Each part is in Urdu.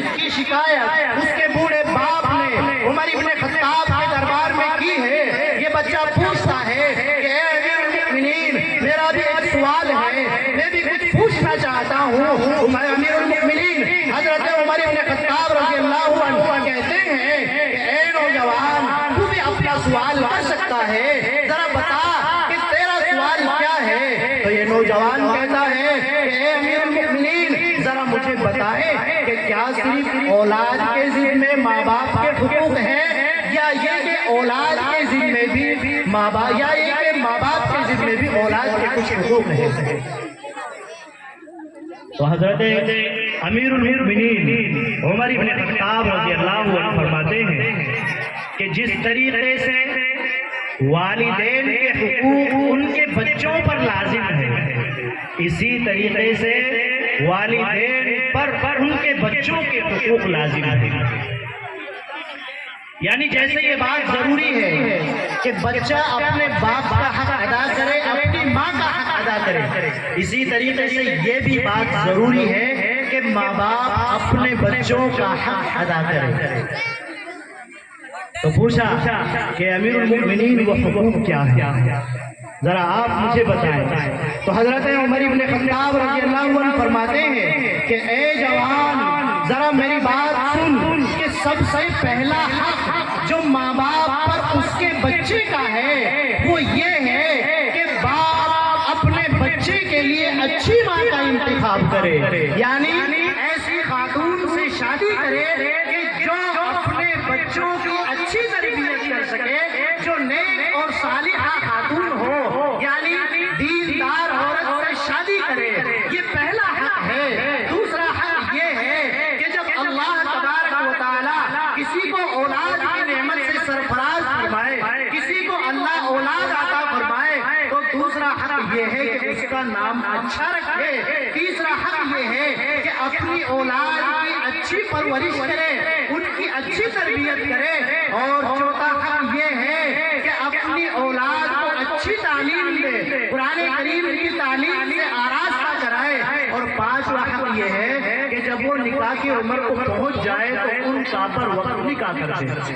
جس کی شکایت اس کے بوڑھے باپ نے عمر ابن خطاب کے دربار میں کی ہے، یہ بچہ پوچھتا ہے کہ اے امیر المؤمنین میرا بھی ایک سوال ہے، میں بھی کچھ پوچھنا چاہتا ہوں۔ امیر المؤمنین حضرت عمر ابن خطاب رضی اللہ عنہ کہتے ہیں کہ اے نوجوان تو بھی اپنا سوال کر سکتا ہے، ذرا بتا کہ تیرا سوال کیا ہے۔ تو یہ نوجوان کہتا ہے کہ اے امیر المؤمنین ذرا مجھے بتائیں کہ کیا صرف اولاد کے ذمے ماں باپ کے حقوق ہیں، یا یہ کہ اولاد کے ذمے بھی ماں باپ، یا یہ کہ ماں باپ کے ذمے بھی اولاد کے کچھ حقوق ہیں۔ تو حضرت امیر المؤمنین عمر ابن خطاب رضی اللہ عنہ فرماتے ہیں کہ جس طریقے سے والدین کے حقوق ان کے بچوں پر لازم ہے، اسی طریقے سے والدین پر ان کے بچوں کے حقوق لازم ہے۔ یعنی جیسے یہ بات ضروری ہے کہ بچہ اپنے باپ کا حق ادا کرے، اپنی ماں کا حق ادا کرے، اسی طریقے سے یہ بھی بات ضروری ہے کہ ماں باپ اپنے بچوں کا حق ادا کرے۔ تو پوچھا کہ امیر المؤمنین وہ حقوق کیا ہے، ذرا آپ مجھے بتائیں۔ تو حضرت عمر ابن خطاب رضی اللہ عنہ فرماتے ہیں کہ اے جوان ذرا میری بات سن کہ سب سے پہلا حق جو ماں باپ پر اس کے بچے کا ہے وہ یہ ہے کہ باپ اپنے بچے کے لیے اچھی ماں کا انتخاب کرے، یعنی ایسی خاتون سے شادی کرے کہ جو اپنے بچوں کی اچھی تربیت کر سکے، جو نیک اور صالحہ خاتون ہو، یعنی دیندار عورت سے شادی کرے، یہ پہلا حق ہے۔ دوسرا حق یہ ہے کہ جب اللہ تبارک و تعالی کسی کو اولاد کی نعمت سے سرفراز فرمائے، کسی کو اللہ اولاد عطا فرمائے، تو دوسرا حق یہ ہے کہ اس کا نام اچھا رکھے۔ تیسرا حق یہ ہے کہ اپنی اولاد کی اچھی پرورش کرے، ان کی اچھی تربیت کرے، اور چوتھا حق یہ ہے کہ اپنی اولاد کو اچھی تعلیم دے، قرآن کریم کی تعلیم سے آراستہ کرائے، اور پانچواں حق یہ ہے کہ جب وہ نکاح کی عمر کو پہنچ جائے تو ان کا پر وقت نکاح کر دے۔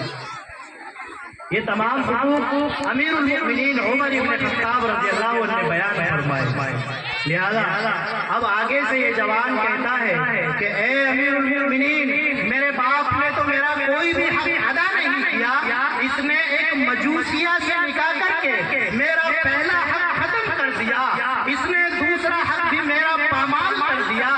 یہ تمام حقوق امیر المؤمنین عمر ابن خطاب رضی اللہ عنہ نے بیان فرمائے۔ لہذا اب آگے سے یہ جوان کہتا ہے کہ اے امیر المؤمنین میرے باپ نے تو میرا کوئی بھی حق ادا نہیں کیا، اس نے ایک مجوسیہ سے نکاح کر کے میرا پہلا حق ختم کر دیا، اس نے دوسرا حق بھی میرا پامال کر دیا،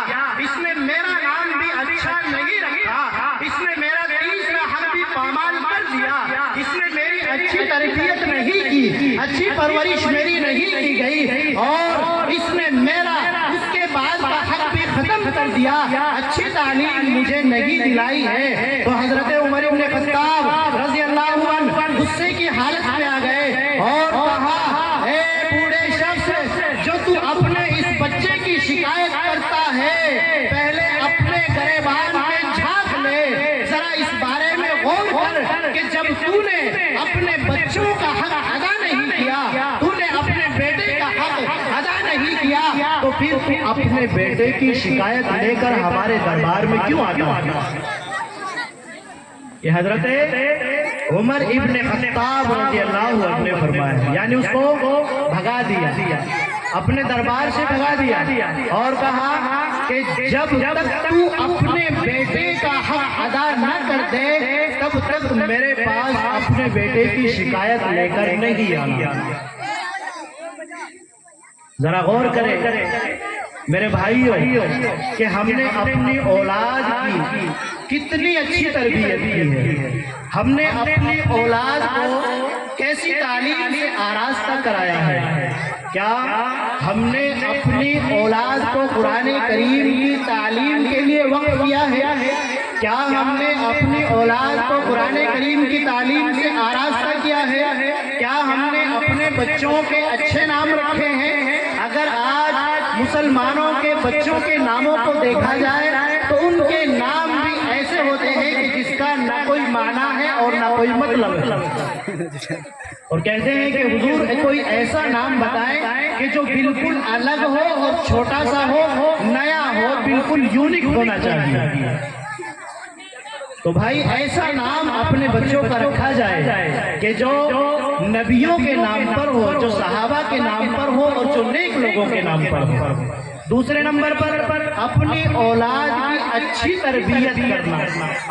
اس نے میرا نام بھی اچھا نہیں رکھا، اس نے میرا تیسرا حق بھی پامال کر دیا، اس نے میری اچھی تربیت نہیں کی، اچھی پرورش میری نہیں کی گئی، اور اس نے میرا اس کے بعد کا حق بھی ختم کر دیا، اچھی تعلیم مجھے نہیں دلائی ہے۔ تو حضرت عمر ابن خطاب رضی اللہ عنہ غصے کی حالت میں آ گئے اور کہا اے بوڑھے شخص جو تو اپنے اس بچے کی شکایت کرتا ہے، پہلے اپنے گریبان میں جھانک لے، ذرا اس بارے میں غور کر کہ جب تو نے اپنے بچوں کا حق ادا نہیں کیا، تو نے اپنے بیٹے کا حق ادا نہیں کیا، تو پھر تو اپنے بیٹے کی شکایت لے کر ہمارے دربار میں کیوں آتا ہے؟ یہ حضرت عمر ابن خطاب رضی اللہ عنہ نے فرمایا، یعنی اس کو بھگا دیا، اپنے دربار سے بھگا دیا، اور کہا کہ جب تک تو اپنے بیٹے کا حق ادا نہ کر دے تب تک میرے پاس اپنے بیٹے کی شکایت لے کر نہیں آنا۔ ذرا غور کریں میرے بھائیوں کہ ہم نے اپنی اولاد کی کتنی اچھی تربیت کی ہے، ہم نے اپنی اولاد کو کیسی تعلیم سے آراستہ کرایا ہے، کیا ہم نے اپنی اولاد کو قرآن کریم کی تعلیم کے لیے وقف کیا ہے؟ کیا ہم نے اپنی اولاد کو قرآن کریم کی تعلیم سے آراستہ کیا ہے؟ کیا ہم نے اپنے بچوں کے اچھے نام رکھے ہیں؟ اگر آج مسلمانوں کے بچوں کے ناموں کو دیکھا جائے تو ان کے نام بھی ایسے ہوتے ہیں کہ جس کا نہ کوئی معنی ہے اور نہ کوئی مطلب ہے، اور کہتے ہیں کہ حضور کوئی ایسا نام بتائیں کہ جو بالکل الگ ہو اور چھوٹا سا ہو، نیا ہو، بالکل یونیک ہونا چاہیے۔ تو بھائی ایسا نام اپنے بچوں کا رکھا جائے کہ جو نبیوں کے نام پر ہو، جو صحابہ کے نام پر ہو اور جو نیک لوگوں کے نام پر ہو۔ دوسرے نمبر پر اپنی اولاد کی اچھی تربیت کرنا،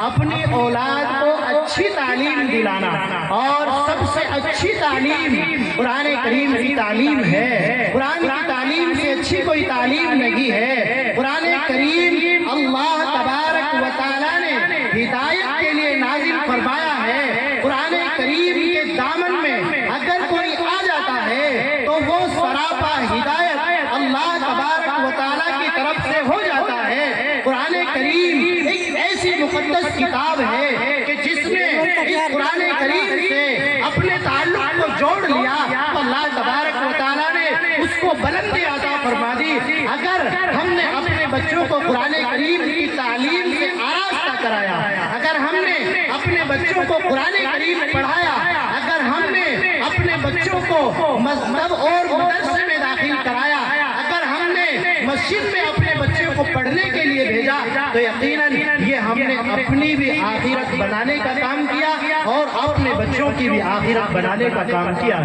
اپنی اولاد کو اچھی تعلیم دلانا، اور سب سے اچھی تعلیم قرآن کریم کی تعلیم ہے۔ قرآن کی تعلیم سے اچھی کوئی تعلیم نہیں ہے۔ قرآن کریم اللہ تبارک و تعالیٰ نے ہدایت کے لیے نازل فرمایا ہے۔ قرآن کریم کے دامن میں اگر کوئی آ جاتا ہے تو وہ سراپا ہدایت اللہ تبارک و تعالیٰ کی طرف سے ہو جاتا ہے۔ قرآن کریم ایک ایسی مقدس کتاب ہے کہ جس نے اس قرآن کریم سے اپنے تعلق کو جوڑ لیا تو اللہ تبارک و تعالیٰ نے اس کو بلندی عطا فرما دی۔ اگر ہم نے اپنے بچوں کو قرآن کریم کی تعلیم سے آراستہ کرایا، اگر ہم نے اپنے بچوں کو قرآن کریم پڑھایا، اگر ہم نے اپنے بچوں کو مذہب اور مدرسے میں داخل کرایا، اگر ہم نے مسجد میں اپنے بچوں کو پڑھنے کے لیے بھیجا، تو یقیناً یہ ہم نے اپنی بھی آخرت بنانے کا کام کیا اور اپنے بچوں کی بھی آخرت بنانے کا کام کیا۔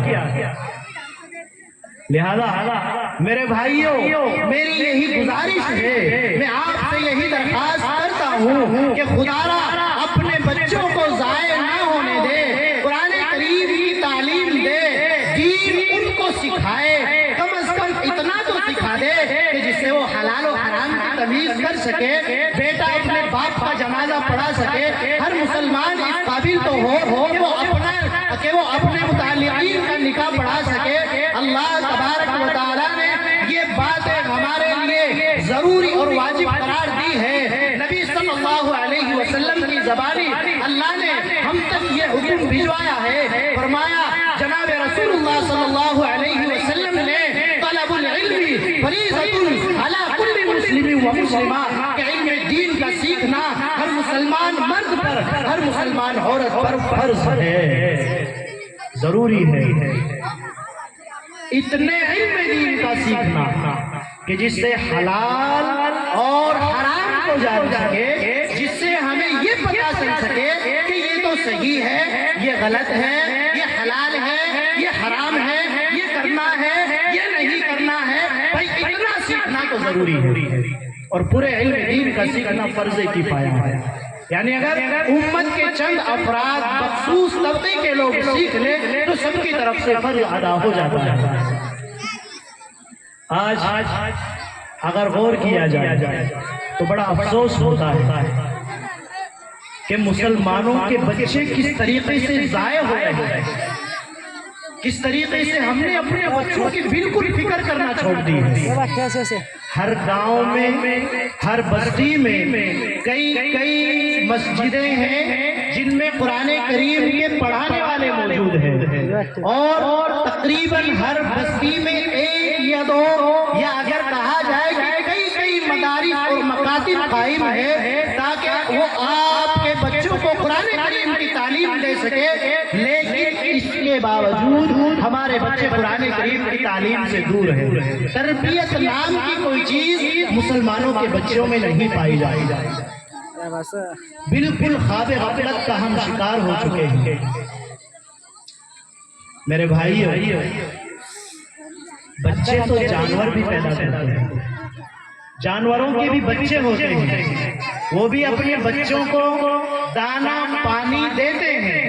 لہذا میرے بھائیوں، میری یہی گزارش ہے، میں آپ سے یہی درخواست کرتا ہوں کہ خدا را اپنے بچوں کو ضائع نہ ہونے دے، قرآن کریم کی تعلیم دے، دین ان کو سکھائے، کم از کم اتنا تو سکھا دے کہ جس سے وہ حلال و حرام کی تمیز کر سکے، بیٹا اپنے باپ کا جنازہ پڑھا سکے۔ ہر مسلمان اس قابل تو ہو کہ وہ اپنے متعلقین کا نکاح پڑھا سکے۔ اللہ تبارک و تعالیٰ نے یہ باتیں ہمارے لیے ضروری اور واجب قرار دی ہے۔ نبی صلی اللہ علیہ وسلم کی زبانی اللہ نے ہم تک یہ حکم بھجوایا ہے، فرمایا جناب رسول اللہ صلی اللہ علیہ وسلم نے طلب العلم فریضۃ علی کل مسلم و مسلمہ، کہ علم دین کا سیکھنا ہر مسلمان مرد پر، ہر مسلمان عورت پر فرض ہے، ضروری ہے۔ اتنے علم دین کا سیکھنا کہ جس سے حلال اور حرام کو جان سکے، جس سے ہمیں یہ پتہ چل سکے کہ یہ تو صحیح ہے، یہ غلط ہے، یہ حلال ہے، یہ حرام ہے، یہ کرنا ہے، یہ نہیں کرنا ہے۔ بھائی اتنا سیکھنا تو ضروری ہے، اور پورے علم دین کا سیکھنا فرض کفایہ ہے۔ یعنی اگر امت کے چند افراد مخصوص طبقے کے لوگ سیکھ لیں تو سب کی طرف سے فرض ادا ہو جاتا ہے۔ آج اگر غور کیا جائے تو بڑا افسوس ہوتا ہے کہ مسلمانوں کے بچے کس طریقے سے ضائع ہو رہے ہیں، کس طریقے سے ہم نے اپنے بچوں کی بالکل فکر کرنا چھوڑ دی ہے۔ ہر گاؤں میں، ہر بستی میں کئی مسجدیں ہیں جن میں قرآن کریم کے پڑھانے والے موجود ہیں، اور تقریباً ہر بستی میں ایک یا دو، یا اگر کہا جائے کہ کئی مدارس اور مکاتب قائم ہے تاکہ وہ آپ کے بچوں کو قرآن کریم کی تعلیم دے سکے۔ لیکن اس کے باوجود ہمارے بچے قرآن کریم کی تعلیم سے دور ہیں۔ تربیت نام کی کوئی چیز مسلمانوں کے بچوں میں نہیں پائی جاتی، بالکل خواب غفلت کا ہم شکار ہو چکے ہیں۔ میرے بھائیو، بچے تو جانور بھی پیدا کرتے ہیں، جانوروں کے بھی بچے ہوتے ہیں، وہ بھی اپنے بچوں کو دانا پانی دیتے ہیں۔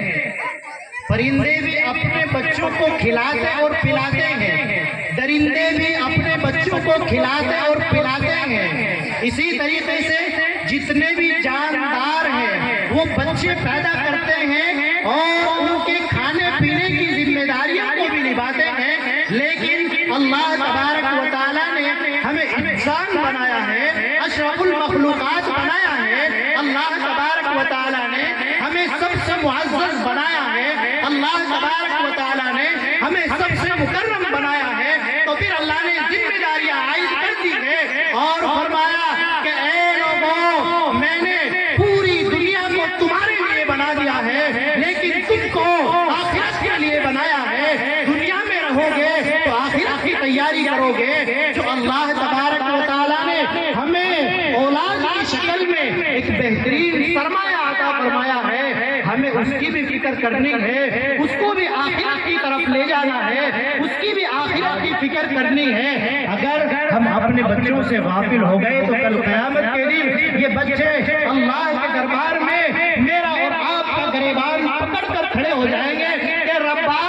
پرندے بھی اپنے بچوں کو کھلاتے اور پلاتے ہیں، درندے بھی اپنے بچوں کو کھلاتے اور پلاتے ہیں۔ اسی طریقے سے جتنے بھی جاندار ہیں وہ بچے پیدا کرتے ہیں اور ان کے کھانے پینے کی ذمہ داریوں کو بھی نبھاتے ہیں۔ لیکن اللہ تبارک و تعالیٰ نے ہمیں انسان بنایا ہے، اشرف المخلوقات بنایا ہے۔ اللہ تبارک و تعالیٰ نے ہمیں سب سے معزز بنایا ہے، اللہ تبارک و تعالیٰ نے ہمیں سب سے مکرم بنایا ہے۔ تو پھر اللہ نے ذمہ داریاں عائد کر دی ہے اور فرمایا کہ اے لوگوں، میں نے پوری دنیا کو تمہارے لیے بنا دیا ہے، لیکن تم کو آخرت کے لیے بنایا ہے۔ دنیا میں رہو گے تو آخرت کی تیاری کرو گے۔ جو اللہ تبارک و تعالیٰ نے ہمیں اولاد کی شکل میں ایک بہترین سرمایہ عطا فرمایا ہے، ہمیں اس کی بھی فکر کرنی ہے، اس کو بھی آخرت کی طرف لے جانا ہے، اس کی بھی آخرت کی فکر کرنی ہے۔ اگر ہم اپنے بچوں سے غافل ہو گئے تو کل قیامت کے دن یہ بچے اللہ کے دربار میں میرا اور آپ کا گریبان پکڑ کر کھڑے ہو جائیں گے کہ ربا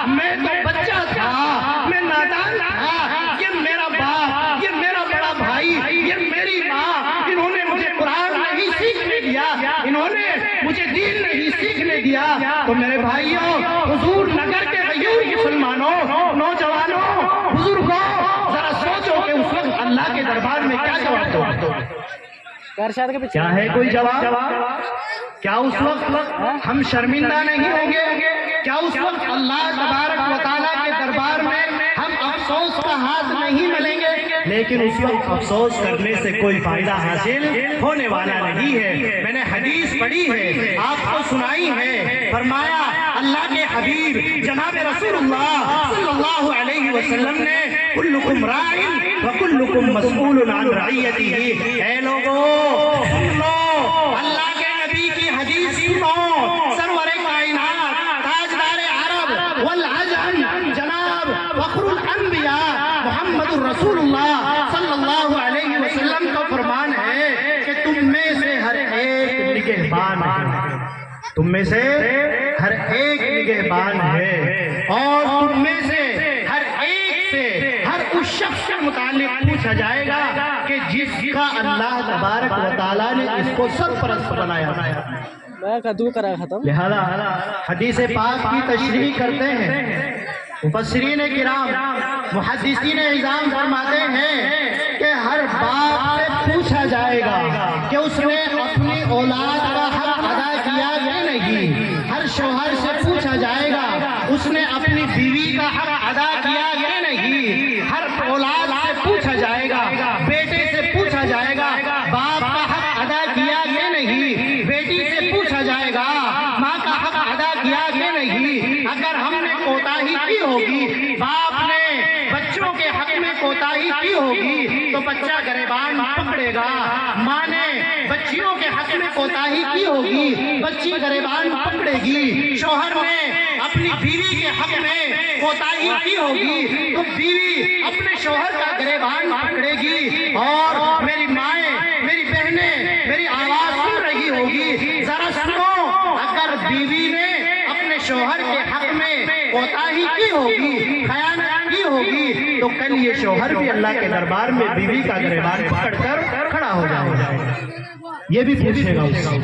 میں تو بچہ تھا، میں نادان تھا، یہ میرا باپ، یہ میرا بڑا بھائی، یہ میری ماں، انہوں نے مجھے قرآن نہیں سیکھنے دیا، انہوں نے مجھے دین نہیں سیکھنے دیا۔ تو میرے بھائیوں، حضور نگر کے غیور مسلمانوں، نوجوانوں، بزرگوں، ذرا سوچو کہ اس وقت اللہ کے دربار میں کیا جواب دو؟ کیا ہے کوئی جواب؟ کیا اس وقت ہم شرمندہ نہیں ہوں گے؟ کیا اس وقت اللہ تبارک و تعالیٰ کے دربار میں ہم افسوس کا ہاتھ نہیں ملیں گے؟ لیکن اس وقت افسوس کرنے سے کوئی فائدہ حاصل ہونے والا نہیں ہے۔ میں نے حدیث پڑھی ہے، آپ کو سنائی ہے، فرمایا اللہ کے حبیب جناب رسول اللہ صلی اللہ علیہ وسلم نے کلکم راع وکلکم مسئول عن رعیتہ۔ اے لوگو سن لو، اللہ کے نبی کی حدیث سنو، سرور کائنات تاجدار عرب والعجم جناب فخر الانبیاء محمد الرسول اللہ صلی اللہ علیہ وسلم کا فرمان ہے کہ تم میں سے ہر ایک نگہبان ہے، تم میں سے ہر ایک نگہبان ہے، اور تم میں سے ہر ایک سے ہر اس شخص کے متعلق پوچھا جائے گا کہ جس کا اللہ تبارک و تعالیٰ نے اس کو سرپرست بنایا۔ لہذا حدیث پاک کی تشریح کرتے ہیں مفسرین کرام، محدثین اعظام فرماتے ہیں کہ ہر باپ سے پوچھا جائے گا کہ اس نے اپنی اولاد کا حق ادا کیا یا نہیں۔ ہر شوہر سے پوچھا جائے گا اس نے اپنی بیوی کا حق ادا کیا یا نہیں۔ ہر اولاد سے پوچھا جائے گا، بیٹے سے پوچھا جائے گا باپ کا حق ادا کیا یا نہیں، بیٹی سے پوچھا جائے گا ماں کا حق ادا کیا یا نہیں۔ اگر ہم نے کوتاہی کی ہوگی، باپ نے بچوں کے حق میں کوتاہی کی ہوگی تو بچہ گریبان پکڑے گا، ماں نے بچیوں کے حق میں کوتاہی کی ہوگی، بچی گریبان پکڑے گی، شوہر نے اپنی بیوی کے حق میں کوتاہی کی ہوگی تو بیوی اپنے شوہر کا گریبان پکڑے گی۔ اور میری مائیں، میری بہنیں میری آواز سن رہی ہوگی، ذرا سنو، اگر بیوی نے اپنے شوہر کے حق میں کوتاہی کی ہوگی، خیانت کی ہوگی تو کل یہ شوہر بھی اللہ کے دربار میں بیوی کا گریبان پکڑ کر کھڑا ہو جائے گا، یہ بھی پوچھے گا اس سے۔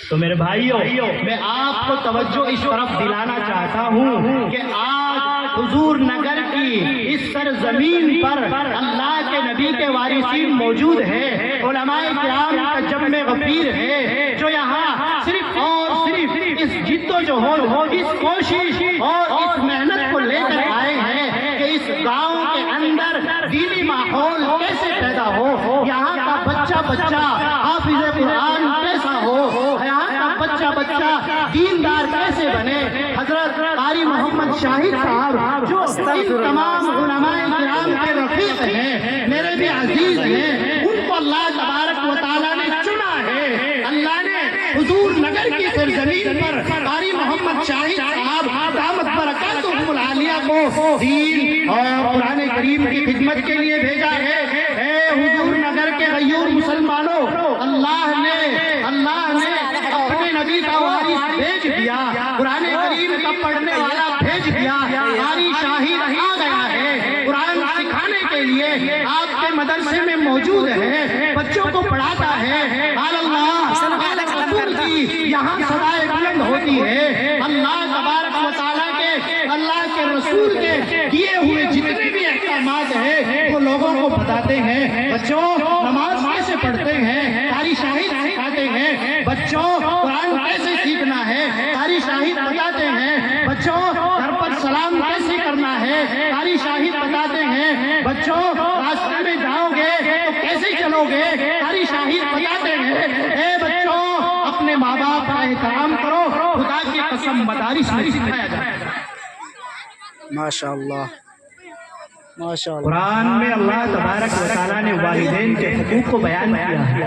تو میرے بھائیوں، میں آپ کو توجہ اس طرف دلانا چاہتا ہوں کہ آج حضور نگر کی اس سرزمین پر اللہ کے نبی کے وارثین موجود ہیں، علماء کرام کا جمع غفیر ہے، جو یہاں صرف اور صرف اس جد و جہد، اس کوشش اور اس محنت کو لے کر آئے ہیں کہ اس گاؤں کے اندر دینی ماحول کیسے پیدا ہو، یہاں کا بچہ حافظ قرآن کیسا ہو، یہاں کا بچہ دیندار کیسے بنے۔ حضرت قاری محمد شاہد صاحب جو ان تمام علماء کرام کے رفیق ہیں، میرے بھی عزیز ہیں، ان کو اللہ تبارک و تعالیٰ نے چنا ہے۔ اللہ نے حضور نگر کی سرزمین پر قاری محمد شاہد صاحب دامت برکاتہم العالیہ کو دین اور قرآن کریم کی خدمت کے لیے بھیجا ہے۔ اے حضور نگر کے غیور مسلمانوں، اللہ نے اپنے نبی کا وارث بھیج دیا، قرآن کریم کا پڑھنے والا بھیج دیا، قاری شاہد آ گیا ہے، قرآن سکھانے کے لیے آپ کے مدرسے میں موجود ہے، بچوں کو پڑھاتا ہے۔ اللہ رسول کی یہاں صدائے بلند ہوتی ہے، اللہ تبارک و تعالیٰ کے، اللہ کے رسول کے کیے ہوئے جتنے بھی احکامات ہیں وہ لوگوں کو بتاتے ہیں۔ بچوں نماز کیسے پڑھتے ہیں، قاری شاہد سکھاتے ہیں، بچوں قرآن کیسے سیکھنا ہے، قاری شاہد بتاتے ہیں، بچوں گھر پر سلام کیسے کرنا ہے، قاری شاہد بتاتے ہیں، بچوں راستے میں جاؤ گے تو کیسے چلو گے، قاری شاہد بتاتے ہیں۔ اے بچوں، اپنے ماں باپ کا احترام کرو، خدا کی قسم مدارس میں سکھایا جائے۔ ماشاءاللہ۔ قرآن میں اللہ تبارک و تعالیٰ نے والدین کے حقوق کو بیان کیا ہے،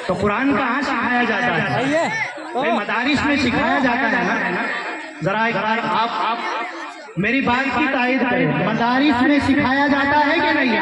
تو قرآن کہاں سکھایا جاتا ہے؟ بھائی مدارس میں سکھایا جاتا ہے نا۔ ذرا ایک بار آپ میری بات کی تائید کریں، مدارس میں سکھایا جاتا ہے کہ نہیں؟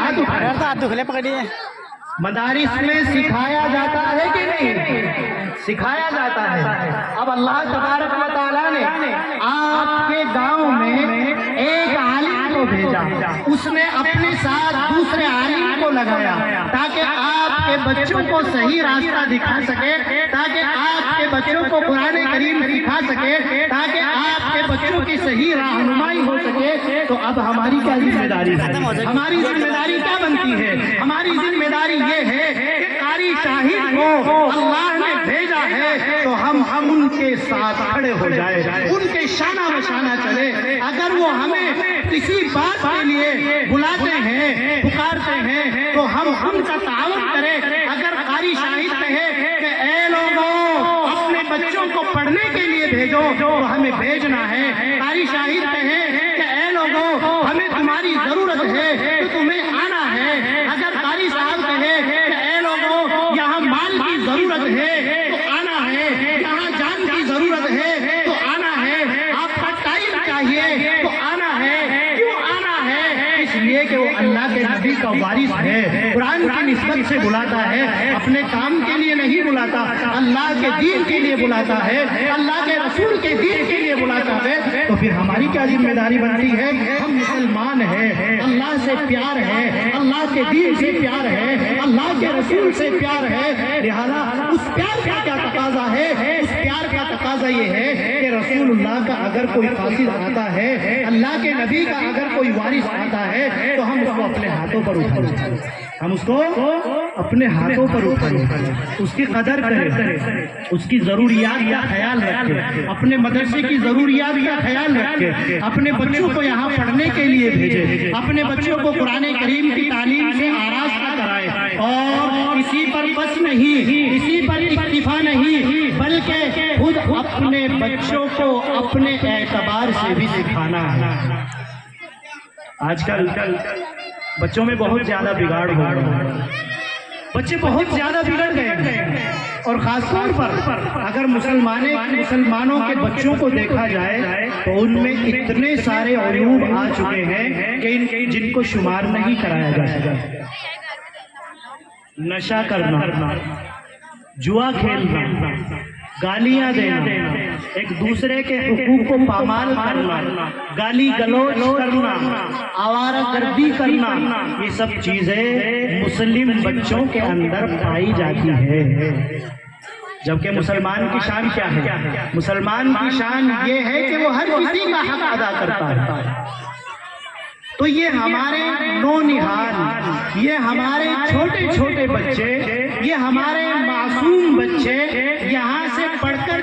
مدارس میں سکھایا جاتا ہے کہ نہیں؟ سکھایا جاتا ہے۔ اب اللہ تبارک و تعالیٰ نے آپ کے گاؤں میں ایک عالم کو بھیجا، اس نے اپنے ساتھ دوسرے عالم کو لگایا تاکہ آپ کے بچوں کو صحیح راستہ دکھا سکے، تاکہ آپ کے بچوں کو قرآن کریم سکھا سکے، تاکہ آپ کے بچوں کی صحیح رہنمائی ہو سکے۔ تو اب ہماری کیا ذمہ داری ہے؟ ہماری ذمہ داری کیا بنتی ہے؟ ہماری ذمہ داری یہ ہے کہ قاری شاہد کو اللہ نے بھیجا ہے تو ہم ان کے ساتھ کھڑے ہو جائے، ان کے شانہ بشانہ چلے۔ اگر وہ ہمیں کسی بات کے لیے بلاتے ہیں، پکارتے ہیں، تو ہم کا تعاون کریں۔ اگر قاری شاہد کہے کہ اے لوگوں اپنے بچوں کو پڑھنے کے لیے بھیجو تو ہمیں بھیجنا ہے۔ قاری شاہد کہے کہ اے لوگوں ہمیں تمہاری ضرورت ہے تو تمہیں آنا ہے۔ اگر قاری صاحب کہے کہ اے لوگوں یہاں مال کی ضرورت ہے تو آنا ہے، یہاں جان کی ضرورت ہے تو آنا ہے، آپ کا ٹائم چاہیے تو آنا ہے۔ کیوں آنا ہے؟ اس لیے کہ وہ اللہ کے نبی کا وارث ہے، قرآن کی نسبت سے بلاتا ہے، اپنے کام کے لیے نہیں بلاتا، اللہ کے دین کے لیے بلاتا ہے، اللہ کے رسول کے دین کے لیے بلاتا ہے۔ تو پھر ہماری کیا ذمہ داری بنتی ہے؟ ہم مسلمان ہیں، اللہ سے پیار ہے، اللہ کے دین سے پیار ہے، اللہ کے رسول سے پیار ہے، لہذا اس پیار کا کیا تقاضا ہے؟ اس پیار کا تقاضا یہ ہے کہ رسول اللہ کا اگر کوئی قاصد آتا ہے، اللہ کے نبی کا اگر کوئی وارث آتا ہے تو ہم اس کو اپنے ہاتھوں پر اٹھائیں، ہم اس کو اپنے ہاتھوں پر اٹھائیں، اس کی قدر کریں، اس کی ضروریات کا خیال رکھیں، اپنے مدرسے کی ضروریات کا خیال رکھیں، اپنے بچوں کو یہاں پڑھنے کے لیے بھیجیں، اپنے بچوں کو قرآن کریم کی تعلیم سے آراستہ کرائیں، اور اسی پر بس نہیں، اسی پر اکتفا نہیں، بلکہ خود اپنے بچوں کو اپنے اعتبار سے بھی سکھانا ہے۔ آج کل بچوں میں بہت زیادہ بگاڑ ہو رہا ہے، بچے بہت زیادہ بگڑ گئے، اور خاص طور پر اگر مسلمانوں کے بچوں کو دیکھا جائے تو ان میں اتنے سارے عیوب آ چکے ہیں کہ جن کو شمار نہیں کرایا جا سکتا۔ نشہ کرنا، جوا کھیلنا، گالیاں دینا، ایک دوسرے کے حقوق کو پامال کرنا، گالی گلوچ کرنا، آوارہ گردی کرنا، یہ سب چیزیں مسلم بچوں کے اندر پائی جاتی ہے۔ جبکہ مسلمان کی شان کیا ہے؟ مسلمان کی شان یہ ہے کہ وہ ہر کسی کا حق ادا کرتا ہے۔ تو یہ ہمارے نونہال، یہ ہمارے چھوٹے چھوٹے بچے، یہ ہمارے معصوم بچے یہاں سے پڑھ کر